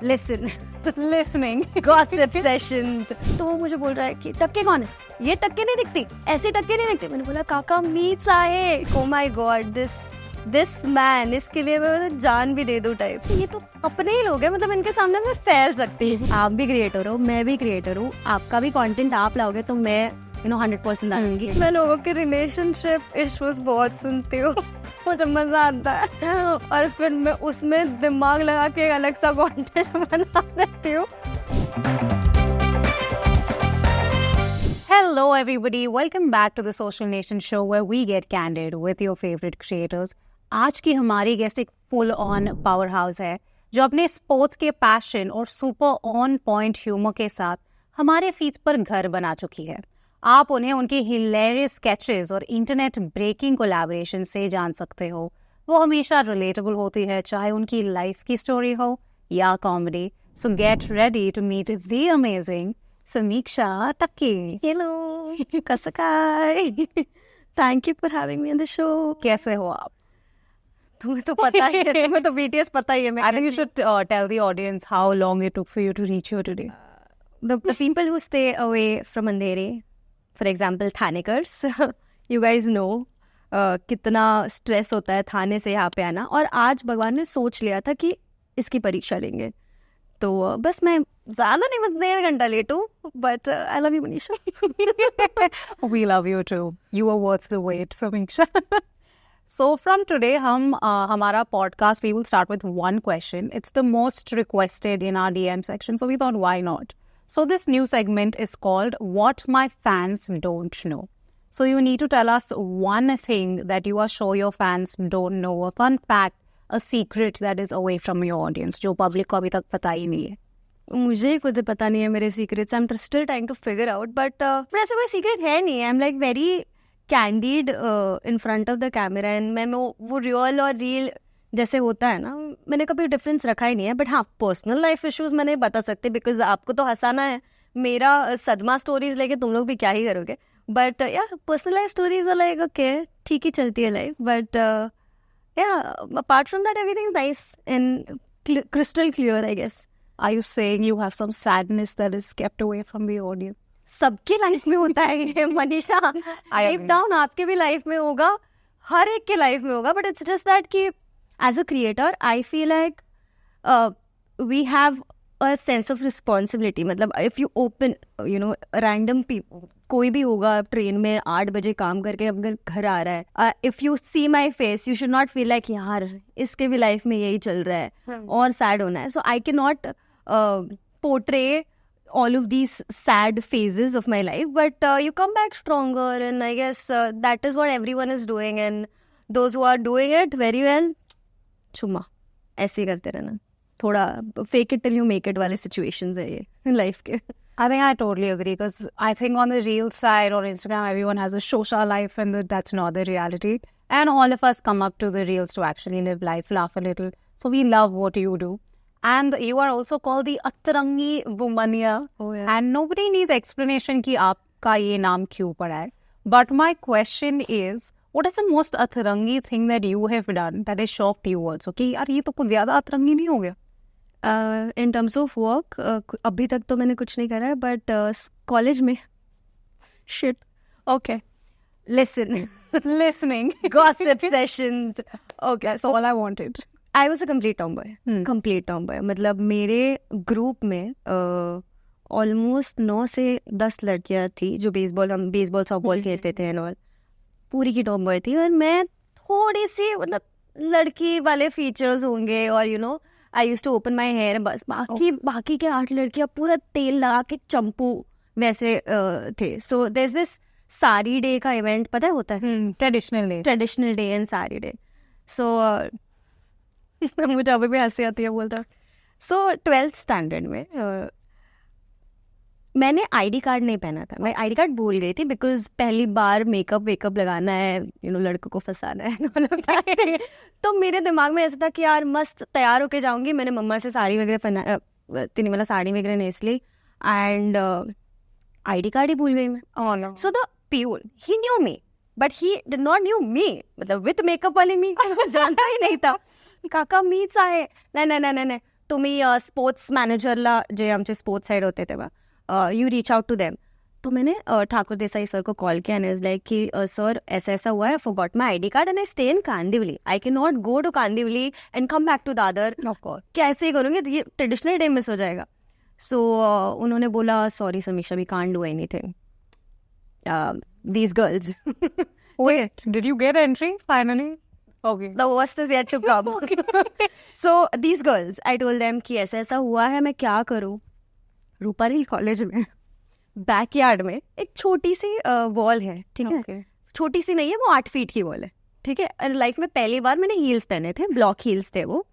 Listen listening gossip session. तो वो मुझे बोल रहा है कि टक्के कौन है, ये टक्के नहीं दिखती, ऐसे टक्के नहीं दिखते। मैंने बोला काका मीत आहे। Oh my God, this man, इसके लिए मैं जान भी दे दूं टाइप। ये तो अपने ही लोग हैं, मतलब इनके सामने मैं फैल सकती हूँ। आप भी क्रिएटर हो, मैं भी क्रिएटर हूँ, आपका भी कंटेंट आप लाओगे तो मैं 100% डालूंगी। मैं लोगों के रिलेशनशिप इश्यूज बहुत सुनती हूँ, मुझे मजा आता है और फिर मैं उसमें दिमाग लगा के एक अलग सा कंटेंट बना देती हूँ। Hello everybody, welcome back to the Social Nation show where we get candid with your favorite creators. आज की हमारी गेस्ट एक फुल ऑन पावर हाउस है जो अपने स्पोर्ट्स के पैशन और सुपर ऑन पॉइंट ह्यूमर के साथ हमारे फीड पर घर बना चुकी है। आप उन्हें उनके हिलेरियस स्केचेस और इंटरनेट ब्रेकिंग कोलैबोरेशन से जान सकते हो। वो हमेशा रिलेटेबल होती है, चाहे उनकी लाइफ की स्टोरी हो या comedy. So get ready to meet the amazing Sameeksha Takke. Hello कसकाय, thank you for having me on the show. कैसे हो आप? तुम्हें तो पता ही है, तुम्हें तो BTS पता ही है। I think you should tell the audience how long it took for you to reach here today. The people who stay away from Andheri, for example, Thanekars, you guys know कितना stress होता है थाने से यहाँ पे आना। और आज भगवान ने सोच लिया था कि इसकी परीक्षा लेंगे, तो बस मैं ज़्यादा नहीं, बस 1.5 घंटा लेट हूँ। But I love you Manisha. We love you too. You are worth the wait, Samiksha. So from today, हमारा podcast, we will start with one question. It's the most requested in our DM section, so we thought, why not? So this new segment is called What My Fans Don't Know. So you need to tell us one thing that you are sure your fans don't know, a fun fact, a secret that is away from your audience, जो public को अभी तक पता ही नहीं है। मुझे ही खुद पता नहीं है मेरे secrets. I am still trying to figure out, but ऐसा कोई सीक्रेट है नहीं। I am like very candid in front of the camera, and मैं वो रियल और रील जैसे होता है ना, मैंने कभी डिफरेंस रखा ही नहीं है। बट हाँ, पर्सनल लाइफ इश्यूज मैंने बता सकते, बिकॉज आपको तो हंसाना है। मेरा सदमा स्टोरीज लेके तुम लोग भी क्या ही करोगे। बट या personal life stories like okay, ठीक ही चलती है लाइफ। बट या apart from that everything nice and crystal clear, I guess. Are you saying you have some sadness that is kept away from the audience? सबके life में होता है ये Manisha. Deep down आपके भी लाइफ में होगा, हर एक के लाइफ में होगा। बट इट्स जस्ट दैट कि as a creator I feel like we have a sense of responsibility. मतलब if you open random people, कोई भी होगा ट्रेन में 8 बजे काम करके अगर घर आ रहा है, if you see my face you should not feel like यार इसके भी लाइफ में यही चल रहा है और सैड होना है। So I can not portray all of these sad phases of my life, but you come back stronger, and I guess that is what everyone is doing, and those who are doing it very well, चुम्मा ऐसे ही करते रहना। थोड़ा fake it till you make it वाले situations है ये life के। I think I totally agree, because I think on the real side or Instagram, everyone has a social life, and that's not the reality. And all of us come up to the reels to actually live life, laugh a little. So we love what you do. And you are also called the Atarangi Womania. Oh, yeah. And nobody needs explanation कि आपका ये नाम क्यों पड़ा है. But my question is, what is the most Atarangi thing that you have done that has shocked you also? कि यार ये तो कुछ ज़्यादा अतरंगी नहीं हो गया? In terms of work, अभी तक तो मैंने कुछ नहीं करा है, but कॉलेज में shit. Okay. Listening. Gossip sessions. Okay. That's all I wanted. I was a complete tomboy. मतलब मेरे ग्रुप में ऑलमोस्ट 9 से 10 लड़कियां थी जो हम बेसबॉल सॉफ्टबॉल खेलते थे एंड ऑल। पूरी की टॉमबॉय थी, और मैं थोड़ी सी मतलब लड़की वाले फीचर्स होंगे, और I used to open my hair. बस बाकी के 8 लड़कियां पूरा तेल लगा के चंपू वैसे थे। So there is this sari day का इवेंट, पता है होता है, traditional day and sari day. So मुझे अभी भी हंसी आती है बोलता। सो 12th स्टैंडर्ड में मैंने आईडी कार्ड नहीं पहना था। मैं आईडी कार्ड भूल गई थी, बिकॉज पहली बार मेकअप वेकअप लगाना है, लड़कों को फंसाना है। तो मेरे दिमाग में ऐसा था कि यार मस्त तैयार होके जाऊंगी। मैंने मम्मा से साड़ी वगैरह तिनी वाला साड़ी वगैरह नहीं, इसलिए एंड आईडी कार्ड ही भूल गई मैं। So the PO he knew me, but he did not knew me, मतलब विथ मेकअप वाली मी जानता ही नहीं था। काका मीच आहे, नहीं तुम्ही स्पोर्ट्स मॅनेजरला जे आमचे स्पोर्ट्स साईड होते तेव्हा you reach out to them. तो मैंने ठाकुर देसाई सर को कॉल किया एंड लाइक कि सर ऐसा ऐसा हुआ है, forgot my ID card and I stay in Kandivali, I can not go to Kandivali and come back to Dadar, कैसे करूँगी, ये ट्रेडिशनल डे मिस हो जाएगा. सो उन्होंने बोला sorry Sameeksha we can't do anything. These girls. Wait, did you get entry finally? Okay. The worst is yet to come. So these girls, I told them कि ऐसा ऐसा हुआ है, मैं क्या करूँ. रूपारेल कॉलेज में बैकयार्ड में एक छोटी सी वॉल है, ठीक है, छोटी सी नहीं है वो, 8 फीट की वॉल है, ठीक है. लाइफ में पहली बार मैंने हील्स पहने थे, ब्लॉक हील्स थे वो.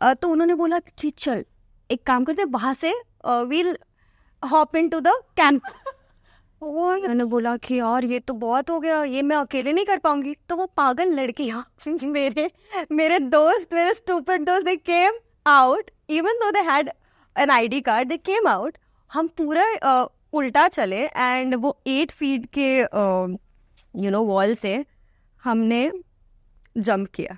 तो उन्होंने बोला कि चल एक काम करते हैं, वहां से we'll hop in to the campus. मैंने बोला कि यार ये तो बहुत हो गया, ये मैं अकेले नहीं कर पाऊंगी. तो वो पागल लड़कियां मेरे दोस्त, मेरे स्टूपिड दोस्त, दे came out even though they had an ID card, they came out. हम पूरा उल्टा चले एंड वो 8 फीट के यू नो वॉल से हमने जंप किया.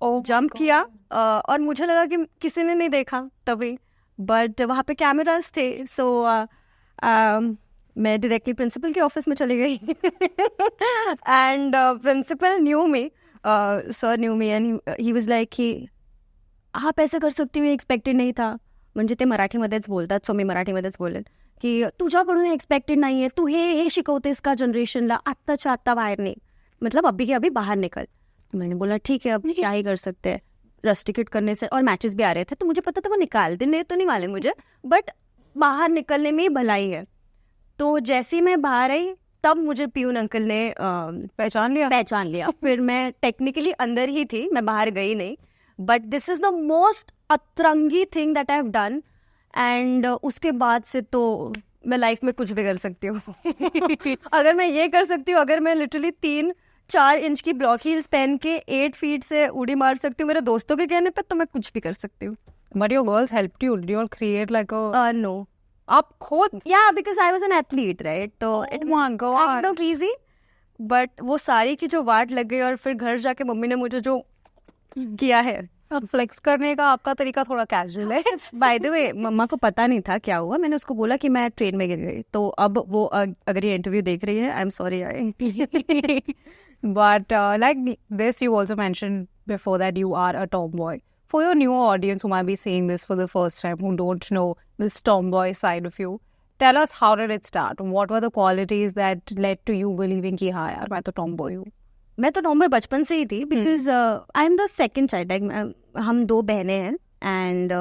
जंप किया और मुझे लगा कि किसी ने नहीं देखा तभी, बट वहाँ पे कैमरास थे. सो मैं डायरेक्टली प्रिंसिपल के ऑफिस में चली गई and principal knew me, sir knew me and he was like की आप ऐसे कर सकते हो, एक्सपेक्टेड नाही था. म्हणजे ते मराठीमध्येच बोलतात, सो मी मराठीमध्येच बोलेन की तुझ्याकडून एक्सपेक्टेड नाही आहे, तू हे शिकवतेस का जनरेशनला, आत्ताच्या आत्ता बाहेर निघ, मतलब अभी के अभी बाहर निकल. मैंने बोला ठीक है, अब क्या ही कर सकते हैं. रश टिकट करने से और मैचेस भी आ रहे थे, तो मुझे पता था वो निकाल देने तो नहीं वाले मुझे, बट बाहर निकलने में ही भलाई है. तो जैसे ही मैं बाहर आई तब मुझे पियून अंकल ने पहचान लिया. फिर मैं टेक्निकली अंदर ही थी, मैं बाहर गई नहीं, but this is the most अतरंगी thing that I have done. And उसके बाद से तो मैं लाइफ में कुछ भी कर सकती हूँ. अगर मैं ये कर सकती हूँ, अगर मैं लिटरली 3-4 इंच की ब्लॉक हील्स पहन के 8 फीट से उड़ी मार सकती हूँ मेरे दोस्तों के कहने पे, तो मैं कुछ भी कर सकती हूँ. But your girls helped you. Did you all create like a... No. आप खुद? Yeah, because I was an athlete, right? तो it was kind of easy. But वो सारी की जो वाट लग गई और फिर घर जाके मम्मी ने मुझे जो किया है, फ्लेक्स करने का आपका तरीका थोड़ा कैजुअल है. बाय द वे मम्मा को पता नहीं था क्या हुआ, मैंने उसको बोला कि मैं ट्रेन में गिर गई. तो अब वो अगर ये इंटरव्यू देख रही है, I am sorry. But like this, you also mentioned before that you are a tomboy. For your newer audience who might be seeing this for the first time, who don't know this tomboy side of you, tell us how did it start? What were the qualities that led to you believing कि हाँ यार मैं तो tomboy हूँ? मैं तो tomboy बचपन से ही थी, because I am the second child. हम 2 बहनें हैं एंड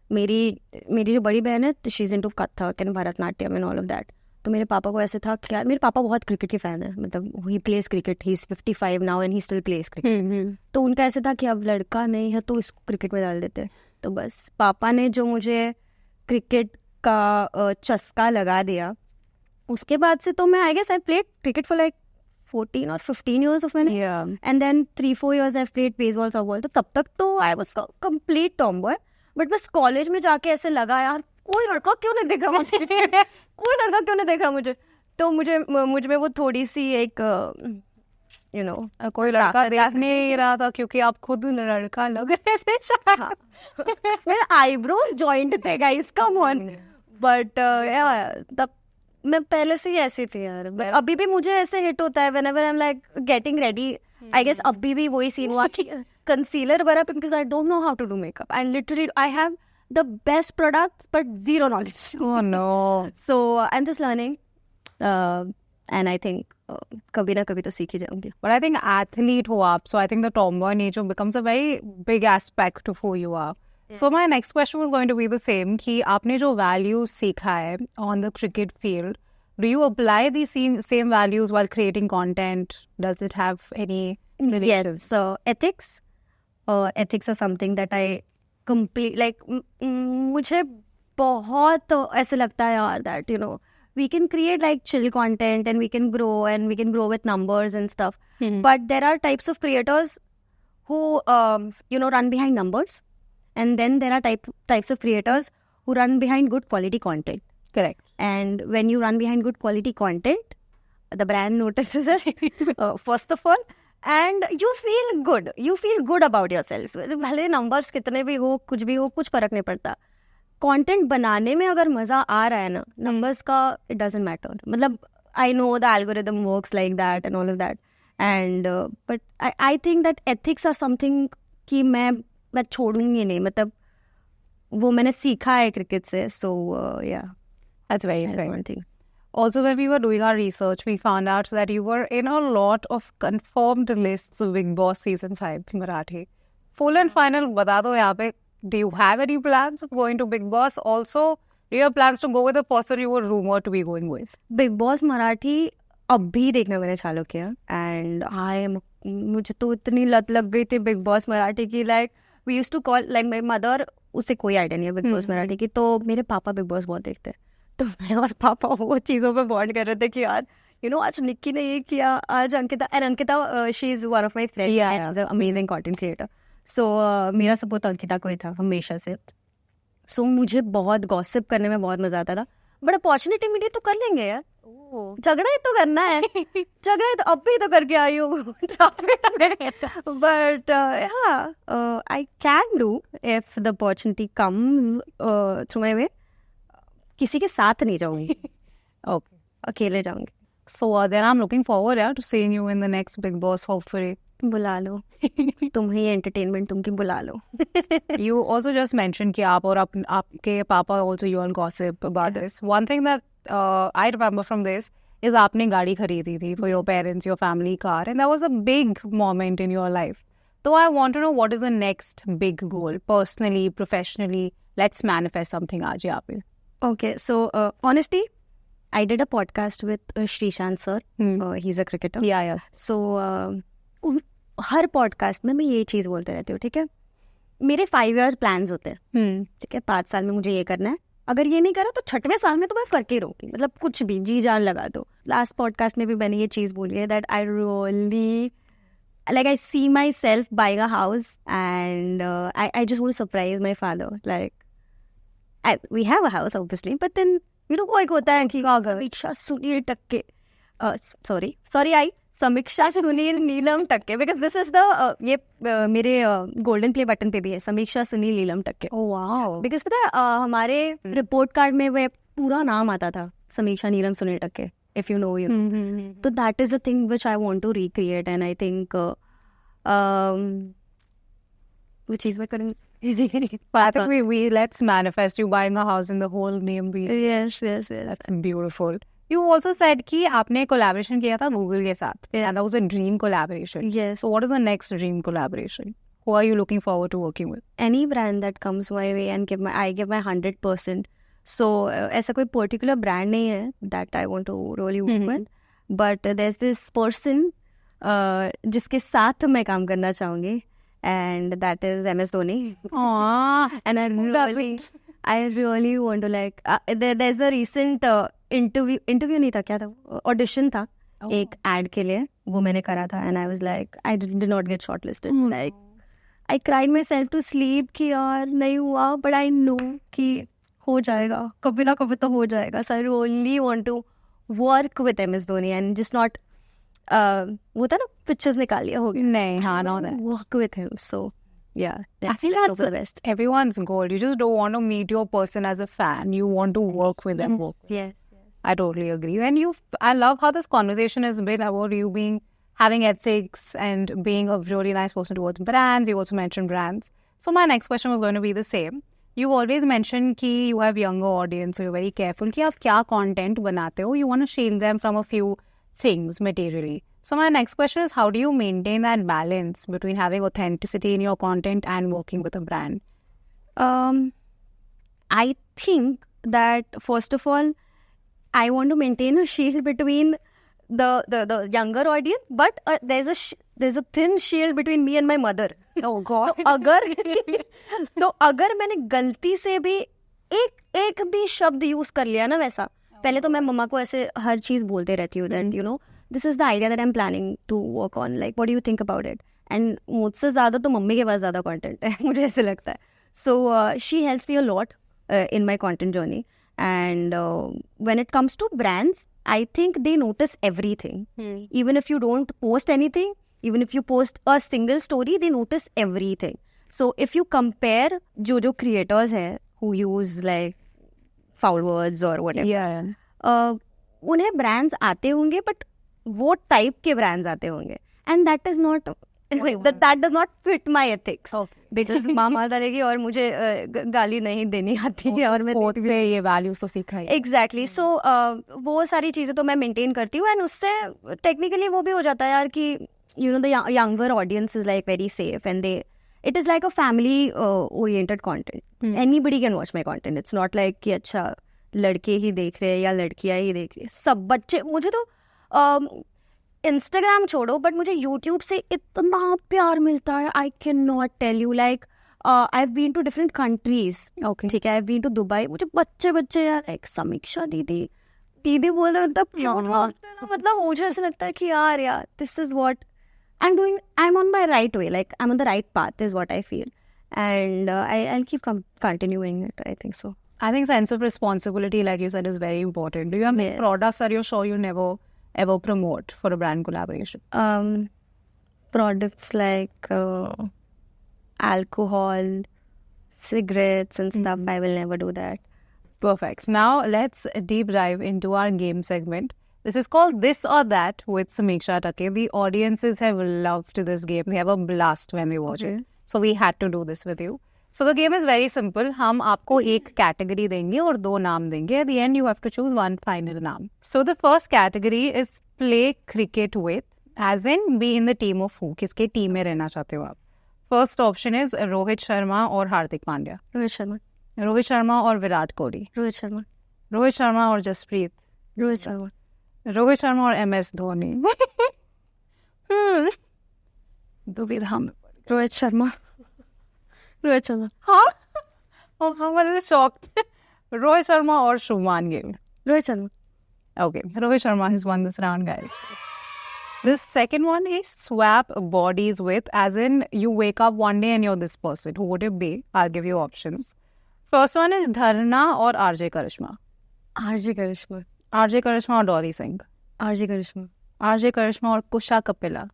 मेरी जो बड़ी बहन है she is into Kathak and Bharatanatyam and all of that. तो मेरे पापा को ऐसे था कि यार, मेरे पापा बहुत क्रिकेट के फैन है, मतलब he plays cricket, he is 55 now and he still plays cricket. तो उनका ऐसे था कि अब लड़का नहीं है तो इसको क्रिकेट में डाल देते. तो बस पापा ने जो मुझे क्रिकेट का चस्का लगा दिया, उसके बाद से तो मैं I guess I played cricket for like 14 or 15 years of मैंने, and then 3-4 years I've played baseball, softball. तो तब तक तो I was complete tomboy. But बस कॉलेज में जाके ऐसे लगा यार कोई लड़का क्यों नहीं देख रहा मुझे कोई लड़का क्यों नहीं देख रहा मुझे. तो मुझ में वो थोड़ी सी एक यू नो कोई लड़का देख नहीं रहा था क्योंकि आप खुद लड़का लग रहे थे. हाँ. मेरे आईब्रोज जॉइंट थे गाइस, कम ऑन. बट तब मैं पहले से ही ऐसी थी यार. अभी भी मुझे ऐसे हिट होता है whenever I am like getting ready. I guess अभी भी वही सीन हुआ कि कंसीलर वगैरह, because I don't know how to do makeup and literally I have the best products but zero knowledge. Oh no. So I'm just learning and I think कभी ना कभी तो सीख ही जाऊंगी. But I think athlete हो आप, so I think the tomboy nature becomes a very big aspect of who you are. So my next question was going to be the same कि आपने जो values सीखा है on the cricket field, do you apply these same values while creating content? Does it have any relation? Yes. So ethics are something that I complete like मुझे बहुत ऐसे लगता है यार that you know we can create like chill content and we can grow with numbers and stuff. But there are types of creators who run behind numbers. And then there are types of creators who run behind good quality content. Correct. And when you run behind good quality content, the brand notices it, first of all. And you feel good about your self. भले numbers कितने भी हो, कुछ भी हो, कुछ फर्क नहीं पड़ता. कंटेंट बनाने में अगर मजा आ रहा है ना, नंबर्स का इट डजंट मैटर. मतलब I know the algorithm works like that and all of that, and but I think that ethics are something कि मैं छोड़ूंगी नहीं. मतलब वो मैंने सीखा है क्रिकेट से. सो या That's very that's interesting. one thing. Also, when we were doing our research, we found out that you were in a lot of confirmed lists of Big Boss Season 5 Marathi. Full and final, bata do yahan pe. Do you have any plans of going to Big Boss? Also, do you have plans to go with the person you were rumored to be going with? Big Boss Marathi अभी देखना मैंने चालू किया, and मुझे तो इतनी लत लग गई थी बिग बॉस मराठी की. Like we used to call, like my mother, उसे कोई आइडिया नहीं है बिग बॉस मराठी की, तो मेरे पापा बिग बॉस बहुत देखते हैं. तो मैं और पापा वो चीज़ों पे बॉन्ड कर रहे थे कि यार आज निक्की ने ये किया, आज Ankita, and Ankita she is one of my friend and is amazing content creator. So मेरा सपोर्ट अंकिता को ही था हमेशा से. सो मुझे बहुत गॉसिप करने में बहुत मजा आता था. बट अपॉर्चुनिटी मिली तो कर लेंगे यार. झगड़ा ही तो करना है. झगड़ा ही तो अब भी तो करके आई हूँ. But I can do if the opportunity comes through my way. किसी के साथ नहीं जाऊंगी. Okay. अकेले जाऊंगी. So then I'm looking forward to seeing you in the next Big Boss, hopefully. बुला लो. तुम ही एंटरटेनमेंट, तुम की बुला लो. You also just mentioned कि आप और आपके पापा also you all gossip about this. One thing that I remember from this is आपने गाड़ी खरीदी थी for your parents, your family car, and that was a big moment in your life. So I want to know what is the next big goal, personally, professionally. Let's manifest something आज यहाँ पे. Okay, so honestly, I did a podcast with Shrishant sir. He's a cricketer. Yeah. So her podcast में मैं ये चीज़ बोलते रहती हूँ, ठीक है. मेरे 5 year plans होते हैं, ठीक है. 5 साल में मुझे ये करना है. अगर ये नहीं करा तो 6वें साल में तो मैं करके रहूँगी. मतलब कुछ भी जी जान लगा दो. लास्ट पॉडकास्ट में भी मैंने ये चीज़ बोली है that I really like I see myself buying a house, and I just want to surprise my father. Like we have a house obviously, but then वो एक होता है कि समीक्षा सुनील टक्के, समीक्षा सुनील नीलम टक्के, बिकॉज दिस इज द ये मेरे गोल्डन प्ले बटन पे भी है समीक्षा सुनील नीलम टक्के. वाओ. बिकॉज पता है हमारे रिपोर्ट कार्ड में वो पूरा नाम आता था समीक्षा नीलम सुनील टक्के. If you know, so that is the thing which I want to recreate, and I think which is what I think we let's manifest you buying a house in the whole name. Yes. That's beautiful. You also said कि आपने collaboration किया था Google के साथ, and that was a dream collaboration. Yes. So what is the next dream collaboration? Who are you looking forward to working with? Any brand that comes my way and I give my 100%. So ऐसा कोई particular brand नहीं है that I want to really work with, but there's this person जिसके साथ मैं काम करना चाहूँगी, and that is MS Dhoni. Aww. And I really want to like there's a recent interview नहीं था, क्या था, audition था एक ad के लिए, वो मैंने करा था, and I was like I did not get shortlisted. Like I cried myself to sleep कि यार नहीं हुआ, but I know कि हो जाएगा, कभी ना कभी तो हो जाएगा. So I really want to work with MS Dhoni and just not वो था ना पिक्चर्स निकाल लिया हो गया. नहीं, हाँ, no, that. Work with him. So yeah, I feel that's the best. Everyone's goal. You just don't want to meet your person as a fan. You want to work with them. Yes. I totally agree. And I love how this conversation has been about you having ethics and being a really nice person towards brands. You also mentioned brands. So my next question was going to be the same. You always mention कि you have younger audience, so you're very careful कि आप क्या content बनाते हो. You want to shield them from a few things materially. So my next question is, how do you maintain that balance between having authenticity in your content and working with a brand? I think that first of all, I want to maintain a shield between the younger audience, but there's a thin shield between me and my mother. Oh God. तो अगर मैंने गलती से भी एक भी शब्द use कर लिया ना वैसा, पहले तो मैं मम्मा को ऐसे हर चीज बोलते रहती हूँ that you know this is the idea that I'm planning to work on, like what do you think about it? And मुझसे ज़्यादा तो मम्मी के पास ज़्यादा content है, मुझे ऐसे लगता है. So she helps me a lot in my content journey, and when it comes to brands, I think they notice everything. Even if you don't post anything, Even if you post a single story, they notice everything. So if you compare जो creators हैं who use like foul words or whatever, उन्हें brands आते होंगे, but वो type के brands आते होंगे, and that is not that does not fit my ethics. Because मामा डालेगी और मुझे गाली नहीं देनी आती है और मैं से ये values तो सीखा है. Exactly. So वो सारी चीज़ें तो मैं maintain करती हूँ, and उससे technically वो भी हो जाता है यार कि you know the younger audience is like very safe, and it is like a family oriented content. Anybody can watch my content. It's not like कि अच्छा लड़के ही देख रहे हैं या लड़कियाँ ही देख रही है, सब बच्चे. मुझे तो इंस्टाग्राम छोड़ो, बट मुझे यूट्यूब से इतना प्यार मिलता है, I can not tell you. Like I have been to different countries. ठीक है, I have been to Dubai. मुझे बच्चे यार लाइक समीक्षा दीदी बोल रहे, मतलब मुझे ऐसा लगता है कि यार this is what I am doing. I am on my right way, like I am on the right path is what I feel, and I'll keep continuing it. I think so. I think sense of responsibility, like you said, is very important. Do you have any products that you're sure you never ever promote for a brand collaboration? Products like alcohol, cigarettes and stuff. I will never do that. Perfect. Now let's deep dive into our game segment. This is called This or That with Samiksha Take. The audiences have loved this game. They have a blast when they watch it. So we had to do this with you. So the game is very simple. हम आपको एक category देंगे और 2 नाम देंगे. At the end, you have to choose one final नाम. So the first category is play cricket with, as in be in the team of who. किसके team में रहना चाहते हो आप? First option is Rohit Sharma और हार्दिक पांड्या. रोहित शर्मा. रोहित शर्मा और विराट कोहली. रोहित शर्मा. रोहित शर्मा और जसप्रीत. रोहित शर्मा. रोहित शर्मा और MS धोनी. दुविधा में. रोहित शर्मा. रोहित शर्मा. हाँ? Oh, I'm a little shocked. Rohit Sharma or Shubman Gill? Rohit Sharma. Okay, Rohit Sharma has won this round, guys. The second one is swap bodies with, as in you wake up one day and you're this person. Who would it be? I'll give you options. First one is Dharna or RJ Karishma. RJ Karishma. RJ Karishma or Dolly Singh. RJ Karishma. RJ Karishma or Kusha Kapila.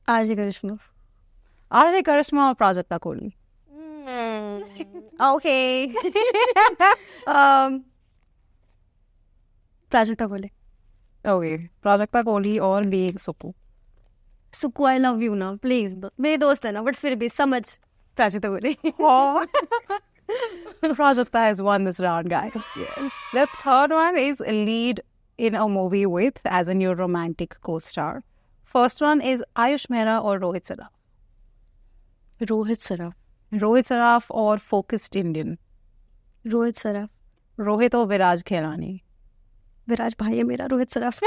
RJ Karishma. RJ Karishma or Prajakta Kohli. Okay. Prajakta Kohli. Okay, Prajakta Kohli or League Suku. Suku, I love you now. Please. मेरे दोस्त है ना, but फिर भी समझ Prajakta Kohli. Prajakta has won this round, guys. Yes. The third one is lead in a movie with, as in your romantic co-star. First one is Ayush Mehra or Rohit Saraf. Rohit Saraf. Rohit Saraf or Focused Indian. Rohit Saraf. Rohit or Viraj Khelani. विराज भाई है मेरा. रोहित सराफ.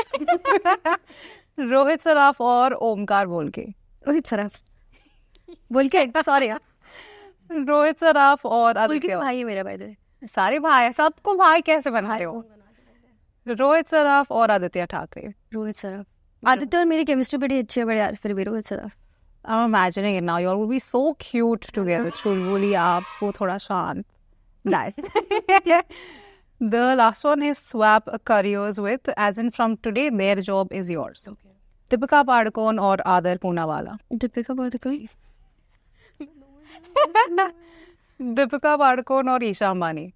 रोहित सराफ और ओमकार बोलके. रोहित सराफ. बोलके sorry यार. रोहित सराफ और आदित्य. भाई है मेरा. भाई दे सारे भाई, सबको भाई कैसे बना रहे हो? रोहित सराफ और आदित्य ठाकरे. रोहित सराफ. आदित्य और मेरी केमिस्ट्री बड़ी अच्छी है, बड़े यार, फिर भी Rohit Saraf. I'm imagining it now. You all will be so cute together. चुलबुली आप, वो थोड़ा शांत. Nice. The last one is swap careers with, as in from today, their job is yours. Okay. Deepika Padukone or Aadar Poonawala. Deepika Padukone. Deepika Padukone or Isha Ambani.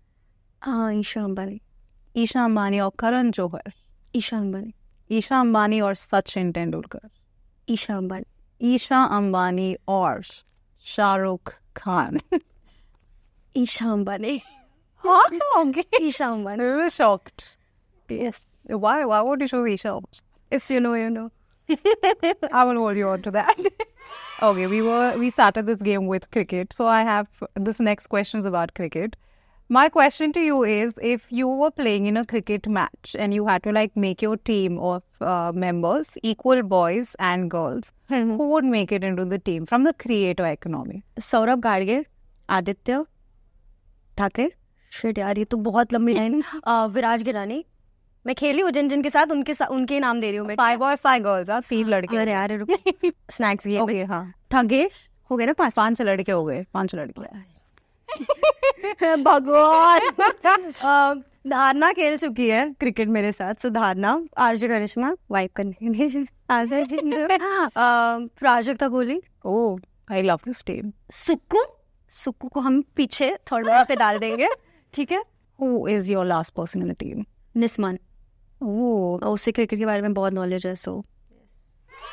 Isha Ambani. Isha Ambani or Karan Johar. Isha Ambani. Isha Ambani or Sachin Tendulkar. Isha Ambani. Isha Ambani or Shah Rukh Khan. Isha Ambani. Okay. Isha Ambani. I was shocked. Yes. Why would you choose Isha? If you know, you know. I will hold you on to that. Okay, we started this game with cricket. So I have this next question is about cricket. My question to you is, if you were playing in a cricket match and you had to like make your team of members, equal boys and girls, who would make it into the team from the creator economy? Saurabh Gadge, Aditya Thackeray. Shit यार, ये तो बहुत लंबी line. विराज गिलानी. मैं खेली हूँ जिन के साथ, उनके नाम दे रही हूँ मैं. 5 boys 5 girls. 3 लड़के. अरे यार स्नैक्स ये. ओके हाँ. ठगेश हो गए ना 5 लड़के हो गए. 5 लड़के. भगवान. धारणा खेल चुकी है क्रिकेट मेरे साथ. सो धारणा, आरजे करिश्मा वाइप करने. Answer Prajakta Kohli. Oh, I love this team. Sukhu को हम पीछे थर्ड नंबर पे डाल देंगे. ठीक है. Who is your last person in the team? निस्मान. Oh, उससे क्रिकेट के बारे में बहुत नॉलेज है. सो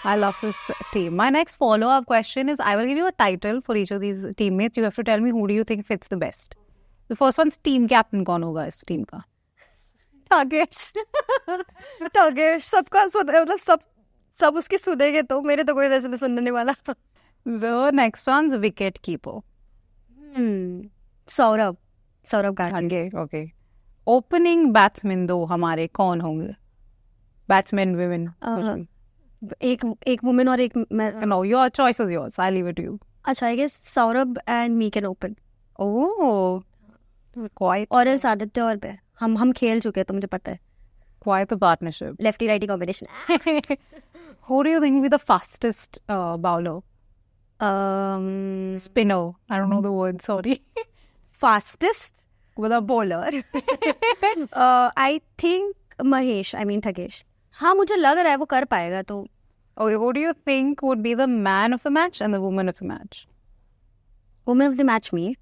I love this team. My next follow-up question is, I will give you a title for each of these teammates. You have to tell me who do you think fits the best. The first one's team captain. कौन होगा इस team का? टागेश. सबका मतलब सब उसकी सुनेंगे तो मेरे तो कोई वैसे भी सुनने नहीं वाला. The next one's wicket keeper. Saurabh गारंगे. Okay. Opening batsman दो हमारे कौन होंगे? Batsmen, women. एक वुमेन और एक मैं. No, your choice is yours. I'll leave it to you. अच्छा, I guess Saurabh and me can open. Oh, quite. और एल्स आदित्य और पे हम खेल चुके हैं तो मुझे पता है. Quite a partnership. Lefty righty combination. Who do you think will be the fastest bowler? Spinner. I don't know the word. Sorry. Fastest With a bowler. I think Mahesh. I mean Thugesh. हाँ, मुझे लग रहा है वो कर पाएगा तो. Okay, who do you think would be the man of the match and the woman of the match? Woman of the match, me.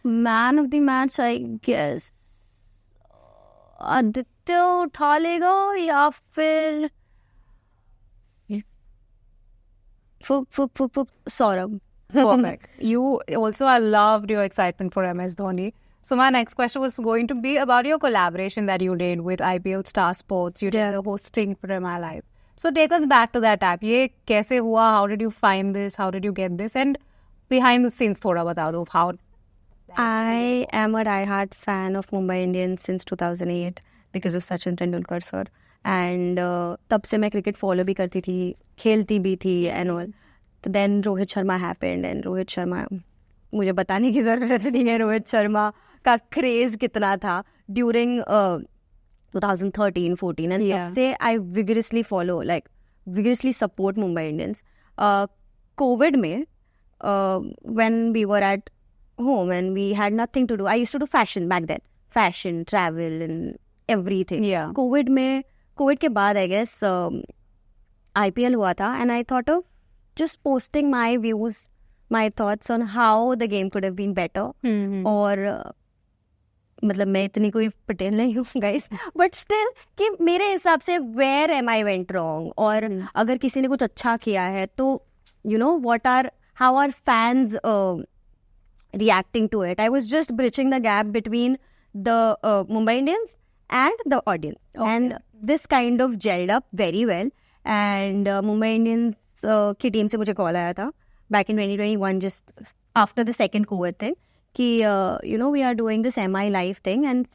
Man of the match, I guess. Aditya उठा लेगा या फिर Saurabh. Perfect. You also, I loved your excitement for MS Dhoni. So my next question was going to be about your collaboration that you did with IPL Star Sports. You did the hosting for MI Live. So take us back to that app. ये कैसे हुआ? How did you find this? How did you get this? And behind the scenes थोड़ा बता दो how. I am a diehard fan of Mumbai Indians since 2008 because of Sachin Tendulkar sir. And तब से मैं cricket follow भी करती थी, खेलती भी थी and all. तो then Rohit Sharma happened and Rohit Sharma, मुझे बताने की ज़रूरत नहीं है रोहित शर्मा का क्रेज़ कितना था ड्यूरिंग 2013-14 and तब से I vigorously support Mumbai Indians. Covid में when we were at home and we had nothing to do, I used to do fashion back then, fashion, travel and everything. Yeah. Covid के बाद I guess IPL हुआ था and I thought of just posting my views, my thoughts on how the game could have been better. और मतलब मैं इतनी कोई पटेल नहीं हूँ guys, but still कि मेरे हिसाब से where am I went wrong, और अगर किसी ने कुछ अच्छा किया है तो you know how are fans reacting to it. I was just bridging the gap between the Mumbai Indians and the audience. Okay. And this kind of gelled up very well. And Mumbai Indians की team से मुझे call आया था back in 2021, just after the second COVID thing, कि you know we are doing this MI live thing and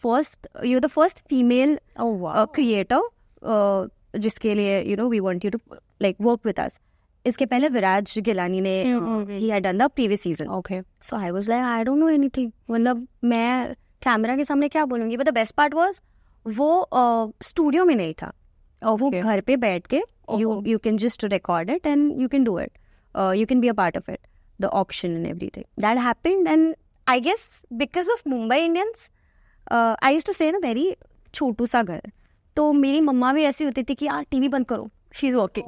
you're the first female creator जिसके लिए you know we want you to like work with us. इसके पहले विराज गिलानी ने he had done the previous season. Okay. So I was like I don't know anything. मतलब मैं camera के सामने क्या बोलूँगी. But the best part was वो स्टूडियो में नहीं था. वो घर पे बैठ के you can just record it and you can do it. You can be a part of it. The auction and everything. That happened and I guess because of Mumbai Indians, I used to stay in a very छोटू सा घर. तो मेरी मम्मा भी ऐसी होती थी कि यार टीवी बंद करो. She's working.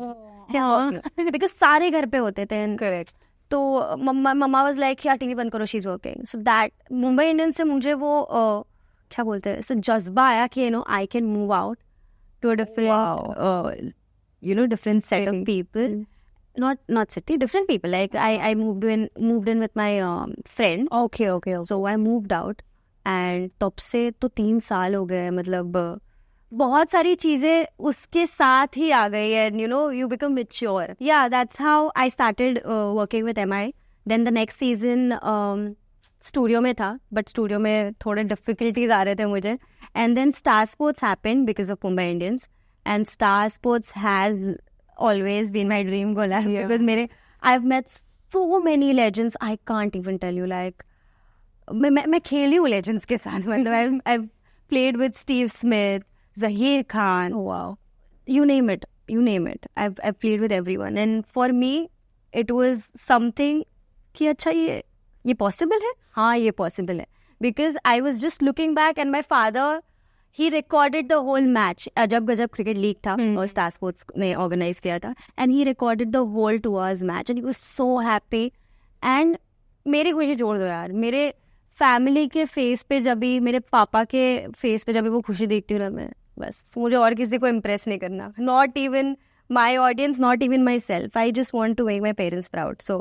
Because सारे घर पे होते थे. Correct. तो मम्मा was like यार टीवी बंद करो, she's working. So that Mumbai Indians से मुझे वो क्या बोलते हैं, ऐसा जज्बा आया कि you know I can move out to a different you know different set of people. Not city, different people. Like I moved in with my friend. Okay. So I moved out and तब से तो 3 साल हो गए. मतलब बहुत सारी चीजें उसके साथ ही आ गई and you know you become mature. Yeah, that's how I started working with MI. Then the next season studio में था, but स्टूडियो में थोड़े difficulties आ रहे थे मुझे. And then Star Sports happened because of Mumbai Indians. And Star Sports has always been my dream collab because I've met so many legends. I can't even tell you. Like मैं खेली हूँ legends के साथ. मतलब I've played with Steve Smith, Zaheer Khan. Wow. You name it. I've played with everyone. And for me, it was something कि अच्छा ये possible है? हाँ, ये possible है. Because I was just looking back and my father, he recorded the whole match. अजब गजब cricket league था और स्टार स्पोर्ट्स ने ऑर्गेनाइज किया था, and he recorded the whole 2 hours match and he was so happy. And मेरी खुशी छोड़ दो यार, मेरे फैमिली के फेस पे जब भी, मेरे पापा के फेस पे जब भी वो खुशी देखती हूँ ना मैं, बस मुझे और किसी को इम्प्रेस नहीं करना, not even my audience, not even myself. I just want to make my parents proud. So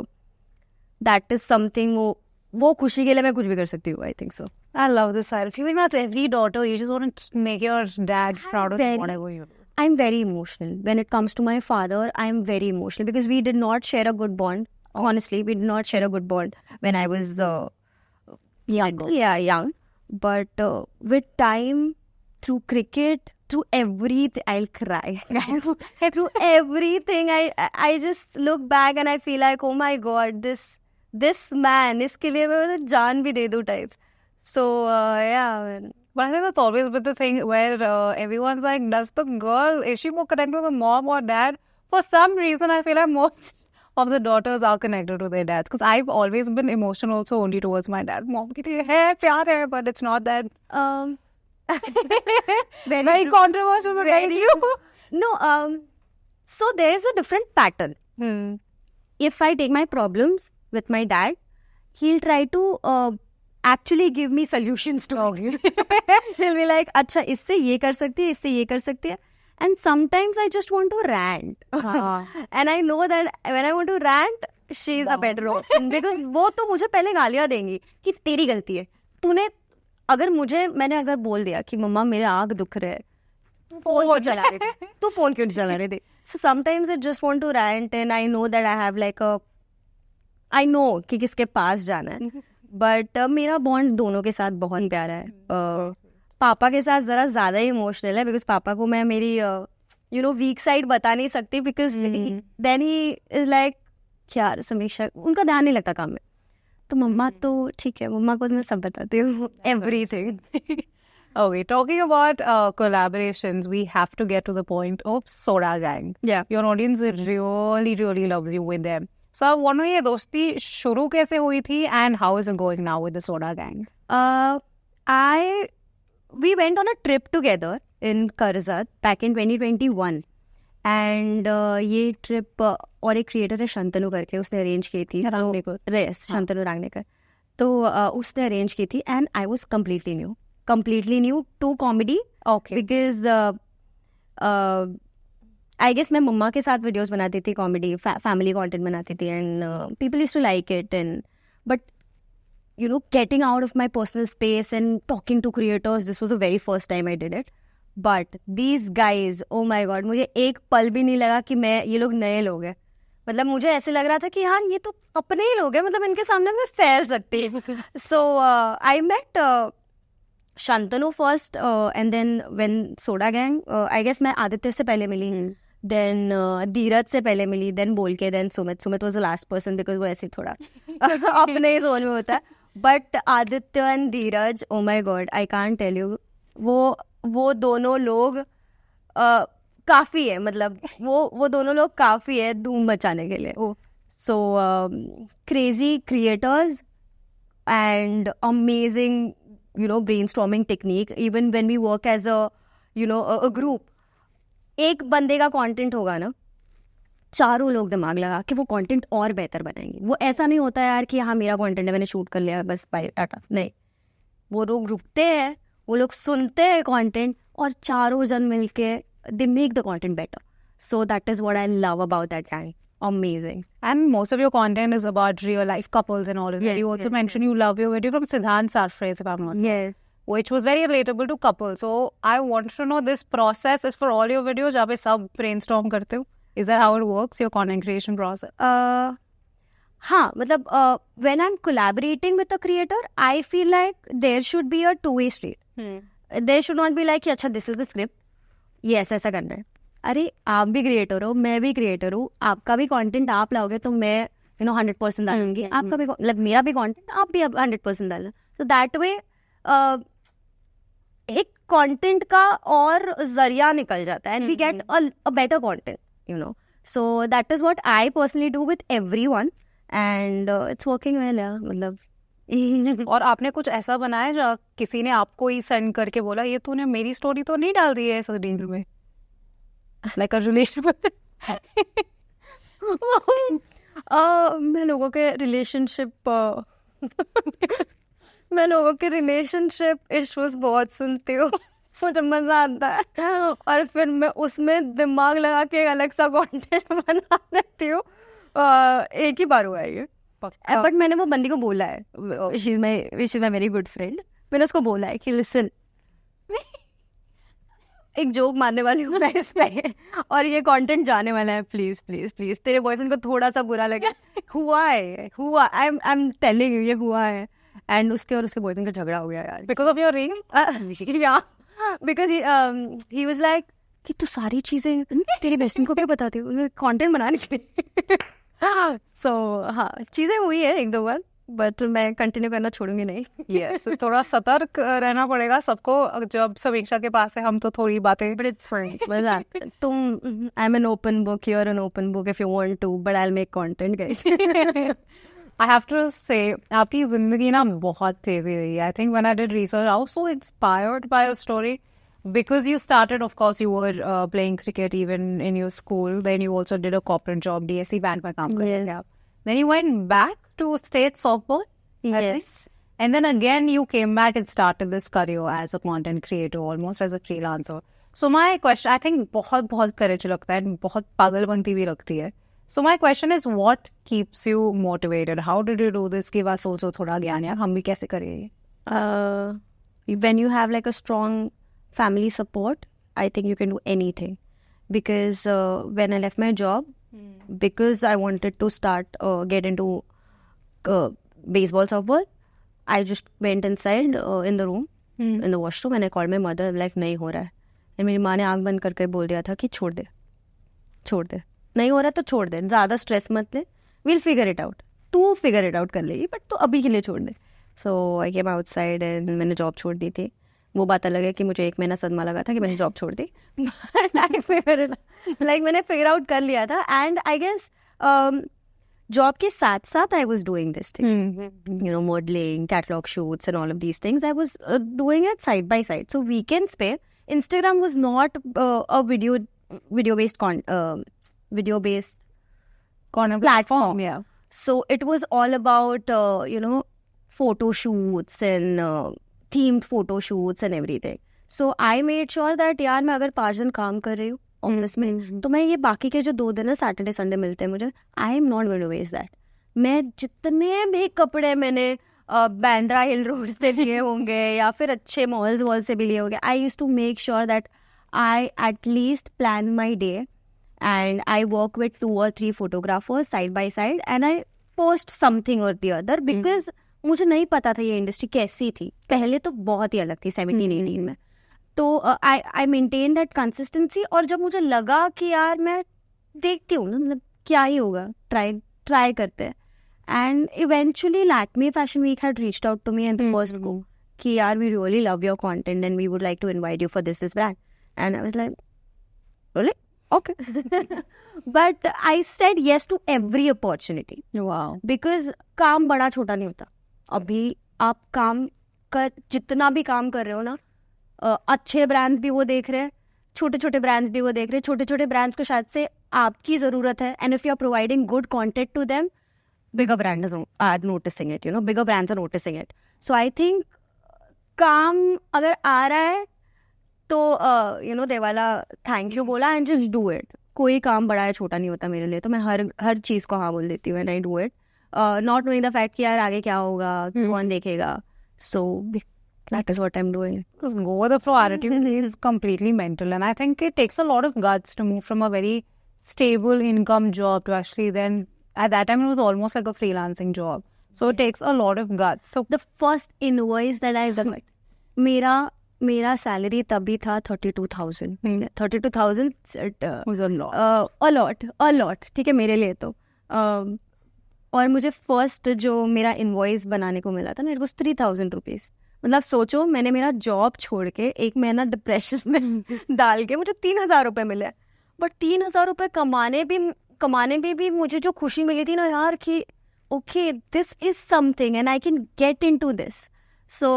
that is something, वो खुशी के लिए मैं कुछ भी कर सकती हूँ. I think so. I love this side of you. Even with every daughter, you just want to make your dad proud of whatever you do. I'm very emotional. When it comes to my father, I'm very emotional because we did not share a good bond. Honestly, we did not share a good bond when I was Young. Yeah, young. But with time, through cricket, through everything, I'll cry. Through everything, I just look back and I feel like, oh my God, this man, इसके लिए मैं जान भी दे दूँ type. So yeah, man. But I think that's always been the thing where everyone's like, is she more connected with her mom or dad? For some reason, I feel like most of the daughters are connected to their dads. Because I've always been emotional also only towards my dad. Mom ke liye hai, pyar hai, but it's not that. Very controversial, but very true. No, so there's a different pattern. If I take my problems with my dad, he'll try to actually give me solutions to it. He'll be like, अच्छा इससे ये कर सकती है, इससे ये कर सकती है. And sometimes I just want to rant. And I know that when I want to rant, she's a better option. Because वो तो मुझे पहले गालियाँ देंगी कि तेरी गलती है. तूने मैंने अगर बोल दिया कि मम्मा मेरे आँख दुख रहे हैं, तू फोन क्यों चला रहे थे? तू फोन क्यों चला रहे थे? So sometimes I just want to rant and I know that I have like I know कि किसके पास जाना है. बट मेरा बॉन्ड दोनों के साथ बहुत प्यारा है. पापा के साथ ज़रा ज़्यादा ही इमोशनल है बिकॉज पापा को मैं मेरी वीक साइड बता नहीं सकती because then he is like यार समीक्षा, उनका ध्यान नहीं लगता काम में. तो मम्मा तो ठीक है, मम्मा को मैं सब बताती हूँ, everything. Okay, talking about collaborations, we have to get to the point of Soda Gang. Yeah. Your audience really, really loves you with them. So I want to know, ये दोस्ती शुरू कैसे हुई थी and how is it going now with the Soda Gang? We went on a trip together in Karzat back in 2021. And ये trip और एक creator है शंतनु करके, उसने अरेंज की थी. शंतनु रांगनेकर. तो उसने अरेंज की थी and I was completely new to comedy. Okay. Because I guess मैं मम्मा के साथ वीडियोस बनाती थी कॉमेडी, फैमिली कंटेंट बनाती थी and people used to like it. And but getting out of my personal space and talking to creators, this was the very first time I did it. But these guys, oh my god, मुझे एक पल भी नहीं लगा कि ये लोग नए लोग हैं. मतलब मुझे ऐसे लग रहा था कि हाँ ये तो अपने ही लोग हैं, मतलब इनके सामने मैं फैल सकती. So I met Shantanu first and then when Soda Gang, I guess मैं आदित्य से पहले मिली, then धीरज से पहले मिली, then बोलके, then Sumit was the last person because वो ऐसे थोड़ा अपने ही जोन में होता है. But Aditya and Dheeraj, oh my god, I can't tell you, वो दोनों लोग काफ़ी है, मतलब वो दोनों लोग काफ़ी है धूम मचाने के लिए. So crazy creators and amazing brainstorming technique. Even when we work as a group, एक बंदे का कंटेंट होगा ना, चारों लोग दिमाग लगा कि वो कंटेंट और बेहतर बनाएंगे. वो ऐसा नहीं होता यार कि हाँ मेरा कंटेंट है, मैंने शूट कर लिया, बस बाय टाटा. नहीं, वो लोग रुकते हैं, वो लोग सुनते हैं कंटेंट और चारों जन मिलके they make the content better. So that is what I love about that gang. Amazing. And most of your content is about real life couples and all of that. Yes, You also yes, mentioned you love your video from Siddhant Sarfraz, if I'm not wrong, Yes. which was very relatable to couples. So I want to know, this process is for all your videos जहाँ पे सब brainstorm करते हो? Is that how it works, your content creation process? हाँ, मतलब when I'm collaborating with a creator, I feel like there should be a two-way street. There should not be like, अच्छा this is the script, ये ऐसा करना है. अरे आप भी क्रिएटर हो, मैं भी क्रिएटर हूँ, आपका भी कंटेंट आप लाओगे तो मैं 100% डालूंगी, आपका भी मतलब मेरा भी कंटेंट आप भी 100% डालना. तो दैट वे एक कंटेंट का और जरिया निकल जाता है, and we get a better content, so that is what I personally do with everyone, and it's working well. मतलब और आपने कुछ ऐसा बनाया जो किसी ने आपको ही सेंड करके बोला ये तूने मेरी स्टोरी तो नहीं डाल दी है इस रील में, लाइक अ रिलेशन? मैं लोगों के रिलेशनशिप इश्यूज बहुत सुनती हूँ, मुझे मजा आता है और फिर मैं उसमें दिमाग लगा के एक अलग सा कंटेंट बना देती हूँ। एक ही बार हुआ है ये, बट मैंने वो बंदी को बोला है, she is my very good friend, मैंने उसको बोला है कि लिसन, एक जोक मारने वाली हूँ मैं इस पे और ये कंटेंट जाने वाला है, प्लीज प्लीज प्लीज तेरे बॉयफ्रेंड को थोड़ा सा बुरा लगे, आई एम टेलिंग यू ये हुआ है। एंड उसके और उसके बॉयफ्रेंड का झगड़ा हो गया यार, बिकॉज ऑफ योर रिंग। या बिकॉज ही वाज लाइक कि तू सारी चीजें तेरी बेस्ट फ्रेंड को क्या बताती हूँ कंटेंट बनाने के लिए। सो हाँ चीजें हुई है एक दो बार, बट मैं कंटिन्यू करना छोड़ूंगी नहीं। यस, थोड़ा सतर्क रहना पड़ेगा सबको, जब समीक्षा के पास है हम तो थोड़ी बातें, बट इट्स फाइन, तुम I am an open book, you are an open book if you want to, but I will make content guys. I have to say, आपकी जिंदगी ना बहुत क्रेजी रही है. I think when I did research, I was so inspired by your story because you started, of course, you were playing cricket even in your school. Then you also did a corporate job, DSC band में काम कर रहे थे आप. Then you went back to state softball. Yes. And then again you came back and started this career as a content creator, almost as a freelancer. So my question, I think बहुत courage लगता है, बहुत पागलपंती भी लगती है. So my question is, what keeps you motivated? How did you do this? Give us also थोड़ा ज्ञान यार, हम भी कैसे करें? When you have like a strong family support, I think you can do anything. Because when I left my job, because I wanted to start get into baseball, softball, I just went inside in the room, in the washroom, and I called my mother, like नहीं हो रहा है. And मेरी माँ ने आँख बंद करके बोल दिया था कि छोड़ दे, नहीं हो रहा तो छोड़ दे, ज़्यादा स्ट्रेस मत ले, विल फिगर इट आउट, तू फिगर इट आउट कर लेगी, बट तो अभी के लिए छोड़ दे. सो आई केम आउटसाइड एंड मैंने जॉब छोड़ दी थी. वो बात अलग है कि मुझे 1 महीना सदमा लगा था कि मैंने जॉब छोड़ दी, but I figure it, like मैंने फिगर आउट कर लिया था. एंड आई गेस जॉब के साथ साथ I was doing this thing, you know, modelling, catalogue shoots and all of these things. I was doing it side by side. So weekends पे Instagram was not a video based platform. Yeah. So it was all about photo shoots and themed photo shoots and everything. So I made sure that यार मैं अगर 5 दिन काम कर रही हूँ office में, तो मैं ये बाकी के जो 2 दिन है सैटरडे संडे मिलते हैं मुझे, I am not going to waste that. मैं जितने भी कपड़े मैंने बैंड्रा हिल रोड से लिए होंगे या फिर अच्छे मॉल्स वॉल से भी लिए होंगे, I use to make sure that I at least plan my day and I work with 2 or 3 photographers side by side and I post something or the other. Because मुझे नहीं पता था ये industry कैसी थी, पहले तो बहुत ही अलग थी 17-18 में. तो आई मेंटेन दैट कंसिस्टेंसी. और जब मुझे लगा कि यार मैं देखती हूँ ना, मतलब क्या ही होगा, ट्राई करते हैं. And eventually Lakme Fashion Week had reached out to me and the first go ki yaar we really love your content and we would like to invite you for this brand. And I was like, really? Okay. But I said yes to every opportunity. Wow. Because काम बड़ा छोटा नहीं होता. अभी आप काम कर जितना भी काम कर रहे हो ना, अच्छे ब्रांड्स भी वो देख रहे हैं, छोटे छोटे ब्रांड्स भी वो देख रहे हैं. छोटे छोटे ब्रांड्स को शायद से आपकी ज़रूरत है, and if you are providing good content to them, bigger brands are noticing it, bigger brands are noticing it. So I think काम अगर आ रहा है तो दे वाला थैंक यू बोला एंड जस्ट डू इट. कोई काम बड़ा है छोटा नहीं होता मेरे लिए, तो मैं हर चीज़ को हाँ बोल देती हूँ and I do it, not knowing the fact कि यार आगे क्या होगा, कौन देखेगा. सो that is what I'm doing. This go with the flow attitude is completely mental, and I think it takes a lot of guts to move from a very stable income job to actually then, at that time it was almost like a freelancing job, so it takes a lot of guts. So the first invoice that I got, मेरा salary तभी था 32,000. 32,000 was a lot. ठीक है मेरे लिए तो. और मुझे फर्स्ट जो मेरा इनवॉइस बनाने को मिला था ना, इट वाज 3,000 रुपीज़. मतलब सोचो, मैंने मेरा जॉब छोड़ के 1 महीना डिप्रेशन में डाल के मुझे 3,000 रुपये मिले. बट 3,000 रुपये कमाने में भी मुझे जो खुशी मिली थी ना यार, कि okay, this is something and I can get into this. So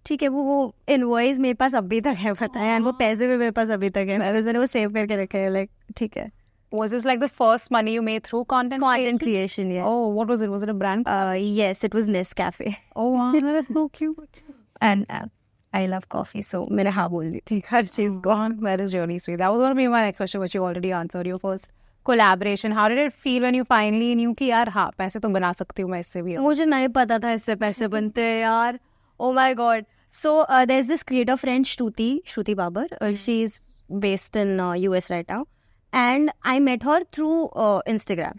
ठीक है, वो इनवॉइस मेरे पास अभी तक है, पता है, और वो पैसे भी मेरे पास अभी तक है, मैंने वो सेव करके रखे हैं, लाइक ठीक है. Was this like the first money you made through content creation? Yeah. Oh, what was it? Was it a brand? Yes, it was Nescafe. Oh wow, that is so cute. And I love coffee, so मैंने हाँ बोल दी थी. Her she's gone. That is really sweet. That was going to be my next question, which you already answered. Your first collaboration. How did it feel when you finally knew कि यार हाँ पैसे तुम बना सकती हूँ मैं इससे भी? मुझे नहीं पता था इससे पैसे बनते हैं यार. Oh my god. So there's this creator friend Shruti Babar. She is based in US right now. And I met her through Instagram.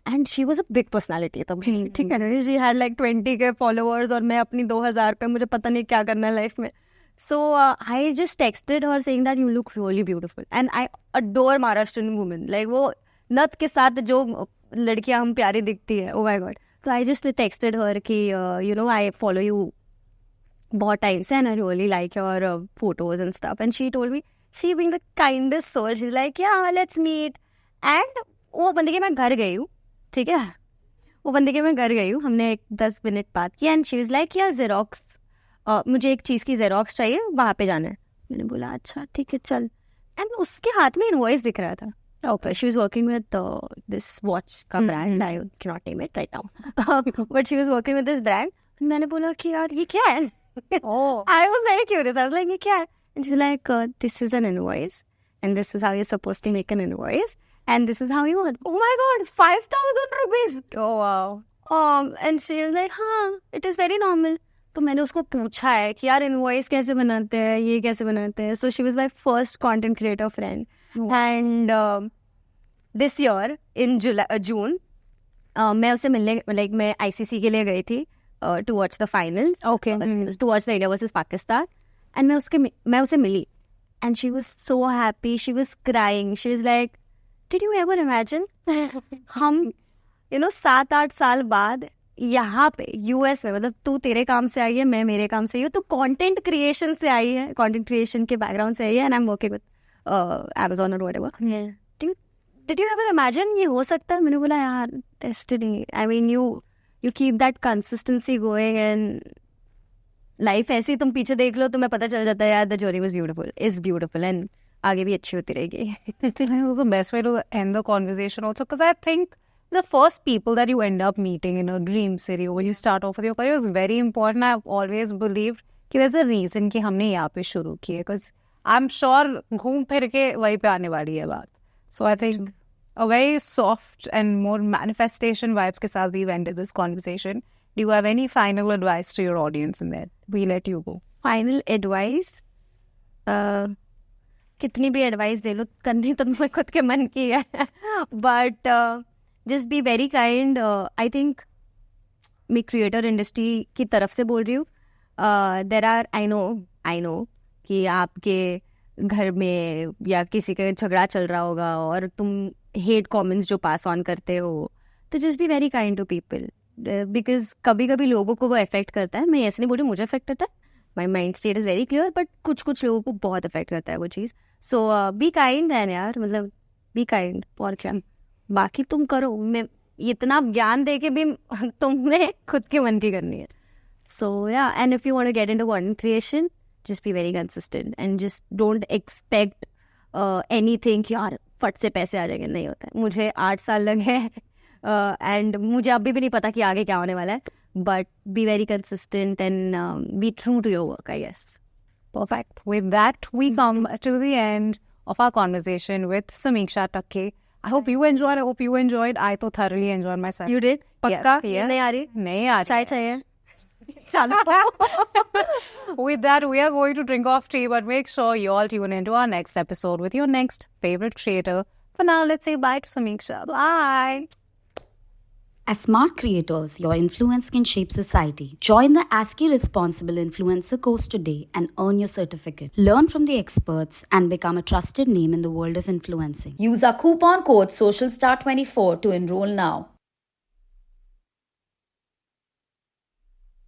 And she was a big personality तभी, ठीक है ना. She had like 20K followers और मैं अपनी 2000 पे, मुझे पता नहीं क्या करना है लाइफ में. So I just texted her saying that you look really beautiful. And I adore Maharashtrian women. Like वो नथ के साथ जो लड़कियाँ हम प्यारी दिखती है. Oh my god. So I just texted her कि you know I follow you बहुत टाइम से and I really like your photos and stuff. And she told me, she being the kindest soul, she's like yeah let's meet. And वो बंदे के मैं घर गई हूँ, ठीक है, वो बंदे के मैं घर गई हूँ, हमने 10 मिनट बात की. एंड शी वाज लाइक यार जेरोक्स, मुझे एक चीज़ की जेरोक्स चाहिए, वहाँ पे जाना है. मैंने बोला अच्छा ठीक है चल. एंड उसके हाथ में इनवॉइस दिख रहा था. Okay, she was working with this watch का brand. I cannot name it right now. But she was working with this brand. मैंने बोला कि यार ये क्या है? Oh. I was very curious. I was like, ये क्या है? And she's like, this is an invoice. And this is how you're supposed to make an invoice. And this is how you want. Oh my God, 5,000 rupees. Oh wow. And she was like, हाँ, it is very normal. तो मैंने उसको पूछा है कि यार invoice कैसे बनाते हैं, ये कैसे बनाते हैं. So she was my first content creator friend. And this year in June, मैं उससे मिलने, like मैं ICC के लिए गई थी to watch the finals. Okay. To watch the India versus Pakistan. And मैं उसे मिली. And she was so happy. She was crying. She was like, did you ever imagine हम 7-8 साल बाद यहाँ पे US में, मतलब तू तेरे काम से आई है, मैं मेरे काम से आई हूँ, तो कंटेंट क्रिएशन से आई है, कंटेंट क्रिएशन के बैकग्राउंड से आई है. And I am working with Amazon or whatever. Did you ever imagine ये हो सकता है? मैंने बोला यार destiny. I mean you keep that consistency going and life ऐसी तुम पीछे देख लो, तुम्हें पता चल जाता है यार the journey was beautiful, is beautiful, and आगे भी अच्छी होती रहेगी. I think that was the best way to end the conversation also, because I think the first people that you end up meeting in a dream city when you start off with your career is very important. I've always believed कि there's a reason कि हमने यहाँ पे शुरू किया, because I'm sure घूम फिर के वहीं पे आने वाली है बात. So I think a very soft and more manifestation vibes के साथ we've ended this conversation. Do you have any final advice to your audience in that? We let you go. Final advice? कितनी भी advice दे लो, करनी तो तुम्हें खुद के मन की है. But just be very kind. I think मैं क्रिएटर इंडस्ट्री की तरफ से बोल रही हूँ. There are, I know कि आपके घर में या किसी का झगड़ा चल रहा होगा और तुम हेट कमेंट्स जो पास ऑन करते हो, तो just be very kind to people, because कभी कभी लोगों को वो अफेक्ट करता है. मैं ऐसे नहीं बोल रही मुझे अफेक्ट करता है, my mind state is very clear, but कुछ लोगों को बहुत अफेक्ट करता है वो चीज़. सो बी काइंड एंड यार, मतलब बी काइंड. और क्या, बाकी तुम करो. मैं इतना ज्ञान दे के भी तुमने खुद के मन की करनी है. So yeah, and if you want to get into content creation, just be very consistent and just don't expect anything कि यार फट से पैसे आ जाएंगे. नहीं होता है. मुझे 8 साल लगे and मुझे अभी भी नहीं पता कि आगे क्या होने वाला है, but be very consistent and be true to your work, I guess. Perfect. With that, we come to the end of our conversation with Samiksha Takke. I hope you enjoyed. I hope you enjoyed. I तो thoroughly enjoyed myself. You did? पक्का? Yes. नहीं आ रही? नहीं आ रही. चाय चाहिए? With that, we are going to drink off tea, but make sure you all tune into our next episode with your next favorite creator. For now, let's say bye to Samiksha. Bye. As smart creators, your influence can shape society. Join the ASCII Responsible Influencer course today and earn your certificate. Learn from the experts and become a trusted name in the world of influencing. Use our coupon code SOCIALSTAR24 to enroll now.